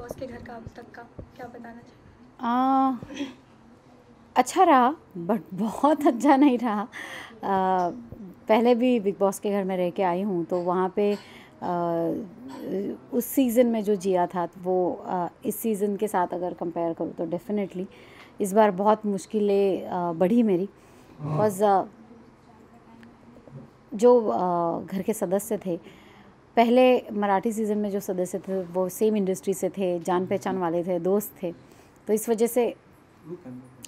Boss के घर का अब तक का क्या बताना चाहिए? अच्छा रहा बट बहुत अच्छा नहीं रहा। पहले भी बिग बॉस के घर में रह के आई हूँ तो वहाँ पे उस सीज़न में जो जिया था वो इस सीज़न के साथ अगर कंपेयर करूँ तो डेफिनेटली इस बार बहुत मुश्किलें बढ़ी मेरी। बिकॉज जो घर के सदस्य थे पहले मराठी सीज़न में जो सदस्य थे वो सेम इंडस्ट्री से थे, जान पहचान वाले थे, दोस्त थे, तो इस वजह से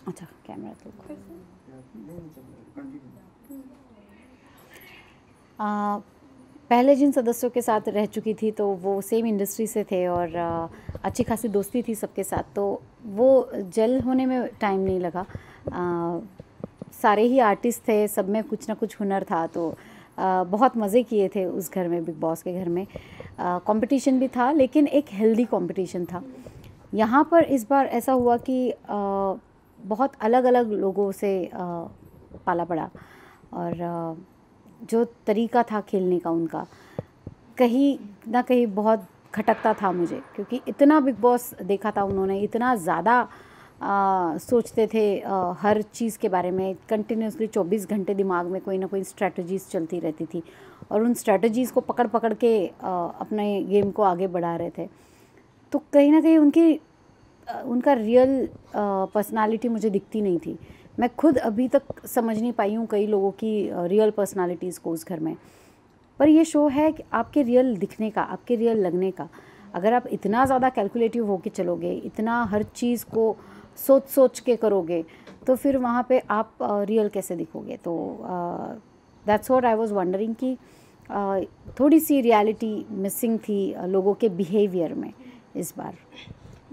अच्छा कैमरा तो पहले जिन सदस्यों के साथ रह चुकी थी तो वो सेम इंडस्ट्री से थे और अच्छी खासी दोस्ती थी सबके साथ, तो वो जेल होने में टाइम नहीं लगा। सारे ही आर्टिस्ट थे, सब में कुछ ना कुछ हुनर था, तो बहुत मज़े किए थे उस घर में, बिग बॉस के घर में। कंपटीशन भी था लेकिन एक हेल्दी कंपटीशन था। यहाँ पर इस बार ऐसा हुआ कि बहुत अलग अलग लोगों से पाला पड़ा और जो तरीका था खेलने का उनका कहीं ना कहीं बहुत खटकता था मुझे, क्योंकि इतना बिग बॉस देखा था उन्होंने, इतना ज़्यादा सोचते थे हर चीज़ के बारे में, कंटिन्यूसली 24 घंटे दिमाग में कोई ना कोई स्ट्रेटजीज़ चलती रहती थी और उन स्ट्रेटजीज़ को पकड़ पकड़ के अपने गेम को आगे बढ़ा रहे थे। तो कहीं ना कहीं उनका रियल पर्सनालिटी मुझे दिखती नहीं थी। मैं खुद अभी तक समझ नहीं पाई हूँ कई लोगों की रियल पर्सनालिटीज़ को उस घर में। पर ये शो है कि आपके रियल दिखने का, आपके रियल लगने का। अगर आप इतना ज़्यादा कैलकुलेटिव होके चलोगे, इतना हर चीज़ को सोच सोच के करोगे, तो फिर वहाँ पे आप रियल कैसे दिखोगे? तो that's what I was wondering कि थोड़ी सी रियलिटी मिसिंग थी लोगों के बिहेवियर में इस बार।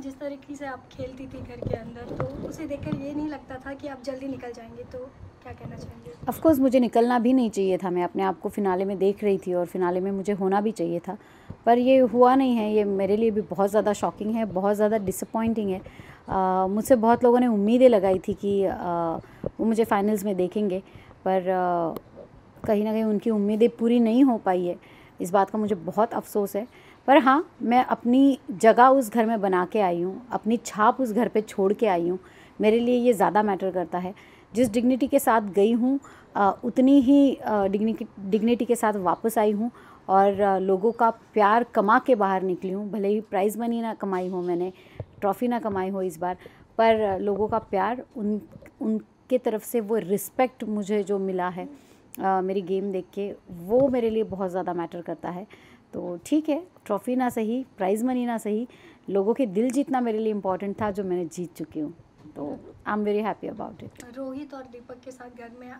जिस तरीके से आप खेलती थी घर के अंदर, तो उसे देखकर ये नहीं लगता था कि आप जल्दी निकल जाएंगे, तो क्या कहना चाहेंगे? ऑफ कोर्स मुझे निकलना भी नहीं चाहिए था, मैं अपने आप को फ़िनाले में देख रही थी और फिनाले में मुझे होना भी चाहिए था, पर ये हुआ नहीं है। ये मेरे लिए भी बहुत ज़्यादा शॉकिंग है, बहुत ज़्यादा डिसअपॉइंटिंग है। मुझसे बहुत लोगों ने उम्मीदें लगाई थी कि वो मुझे फाइनल्स में देखेंगे, पर कहीं ना कहीं उनकी उम्मीदें पूरी नहीं हो पाई है। इस बात का मुझे बहुत अफसोस है। पर हाँ, मैं अपनी जगह उस घर में बना के आई हूँ, अपनी छाप उस घर पे छोड़ के आई हूँ। मेरे लिए ये ज़्यादा मैटर करता है। जिस डिग्निटी के साथ गई हूँ उतनी ही डिग्निटी के साथ वापस आई हूँ और लोगों का प्यार कमा के बाहर निकली हूँ। भले ही प्राइज़ मनी ना कमाई हो, मैंने ट्रॉफ़ी ना कमाई हो इस बार, पर लोगों का प्यार, उनके तरफ से वो रिस्पेक्ट मुझे जो मिला है मेरी गेम देख के, वो मेरे लिए बहुत ज़्यादा मैटर करता है। तो ठीक है, ट्रॉफ़ी ना सही, प्राइज़ मनी ना सही, लोगों के दिल जीतना मेरे लिए इम्पॉर्टेंट था, जो मैंने जीत चुकी हूँ। तो I am very happy about it. Rohit और दीपक के साथ घर में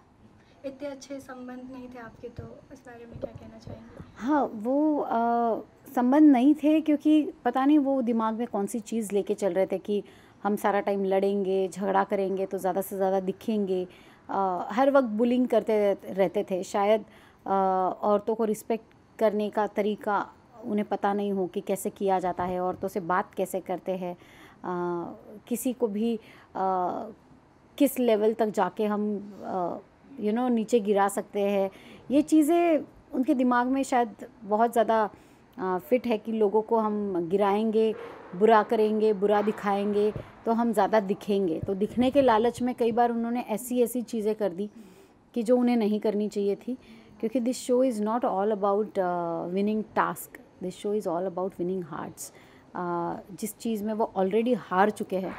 इतने अच्छे संबंध नहीं थे आपके, तो इस बारे में क्या कहना चाहेंगे? हाँ, वो संबंध नहीं थे क्योंकि पता नहीं वो दिमाग में कौन सी चीज़ लेके चल रहे थे कि हम सारा टाइम लड़ेंगे, झगड़ा करेंगे तो ज़्यादा से ज़्यादा दिखेंगे। हर वक्त बुलिंग करते रहते थे। शायद औरतों को रिस्पेक्ट करने का तरीका उन्हें पता नहीं हो कि कैसे किया जाता है, औरतों से बात कैसे करते हैं, किसी को भी किस लेवल तक जाके हम नीचे गिरा सकते हैं। ये चीज़ें उनके दिमाग में शायद बहुत ज़्यादा फिट है कि लोगों को हम गिराएंगे, बुरा करेंगे, बुरा दिखाएंगे तो हम ज़्यादा दिखेंगे। तो दिखने के लालच में कई बार उन्होंने ऐसी ऐसी चीज़ें कर दी कि जो उन्हें नहीं करनी चाहिए थी, क्योंकि this show is not all about winning task, this show is all about winning hearts. जिस चीज़ में वो ऑलरेडी हार चुके हैं,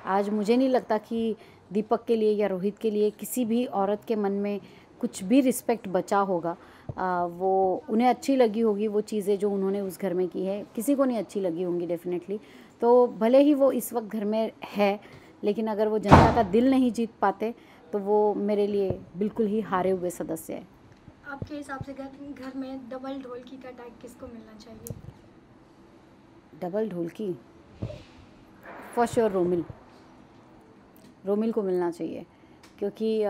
आज मुझे नहीं लगता कि दीपक के लिए या रोहित के लिए किसी भी औरत के मन में कुछ भी रिस्पेक्ट बचा होगा। वो उन्हें अच्छी लगी होगी वो चीज़ें जो उन्होंने उस घर में की है, किसी को नहीं अच्छी लगी होंगी डेफिनेटली। तो भले ही वो इस वक्त घर में है, लेकिन अगर वो जनता का दिल नहीं जीत पाते तो वो मेरे लिए बिल्कुल ही हारे हुए सदस्य है। आपके हिसाब से घर में डबल ढोलकी का टैग किसको मिलना चाहिए? Double dholki for sure Romil को मिलना चाहिए, क्योंकि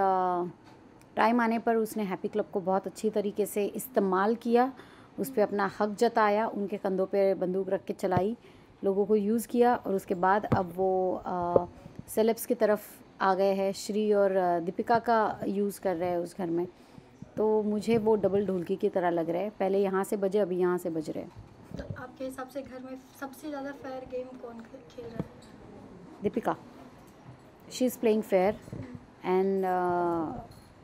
टाइम आने पर उसने हैप्पी क्लब को बहुत अच्छी तरीके से इस्तेमाल किया, उस पर अपना हक जताया, उनके कंधों पे बंदूक रख के चलाई, लोगों को यूज़ किया और उसके बाद अब वो सेलेब्स की तरफ आ गए हैं। श्री और दीपिका का यूज़ कर रहे हैं उस घर में। तो मुझे वो डबल ढोलकी की तरह लग रहा है, पहले यहाँ से बजे, अभी यहाँ से बज रहे हैं। तो आप आपके हिसाब से घर में सबसे ज़्यादा फेयर गेम कौन खेल रहा है? Deepika, she is playing fair and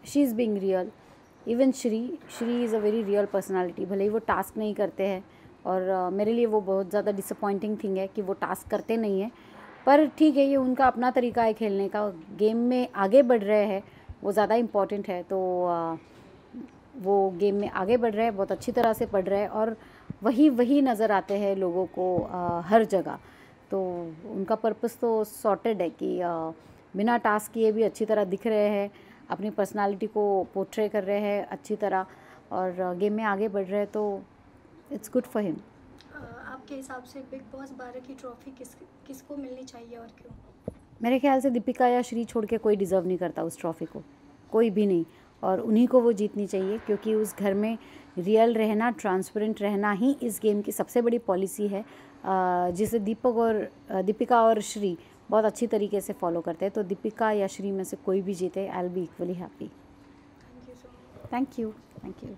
she is being real. Even Shri is a very real personality. भले ही वो टास्क नहीं करते हैं और मेरे लिए वो बहुत ज़्यादा डिसअपॉइंटिंग थिंग है कि वो टास्क करते नहीं हैं, पर ठीक है, ये उनका अपना तरीका है खेलने का. गेम में आगे बढ़ रहे हैं, वो ज़्यादा इम्पॉर्टेंट है. तो वो गेम में आगे बढ़ रहे हैं, बहुत अच्छी तरह से पढ़ रहे हैं और वही नज़र आते हैं लोगों को हर जगह. तो उनका पर्पस तो सॉर्टेड है कि बिना टास्क किए भी अच्छी तरह दिख रहे हैं, अपनी पर्सनालिटी को पोर्ट्रे कर रहे हैं अच्छी तरह और गेम में आगे बढ़ रहे हैं. तो इट्स गुड फॉर हिम. आपके हिसाब से बिग बॉस 12 की ट्रॉफी किसको मिलनी चाहिए और क्यों? मेरे ख्याल से दीपिका या श्री छोड़ के कोई डिज़र्व नहीं करता उस ट्रॉफ़ी को, कोई भी नहीं. और उन्हीं को वो जीतनी चाहिए क्योंकि उस घर में रियल रहना, ट्रांसपेरेंट रहना ही इस गेम की सबसे बड़ी पॉलिसी है, जिसे दीपिका और श्री बहुत अच्छी तरीके से फॉलो करते हैं. तो दीपिका या श्री में से कोई भी जीते, I will be equally happy. Thank you so much. Thank you.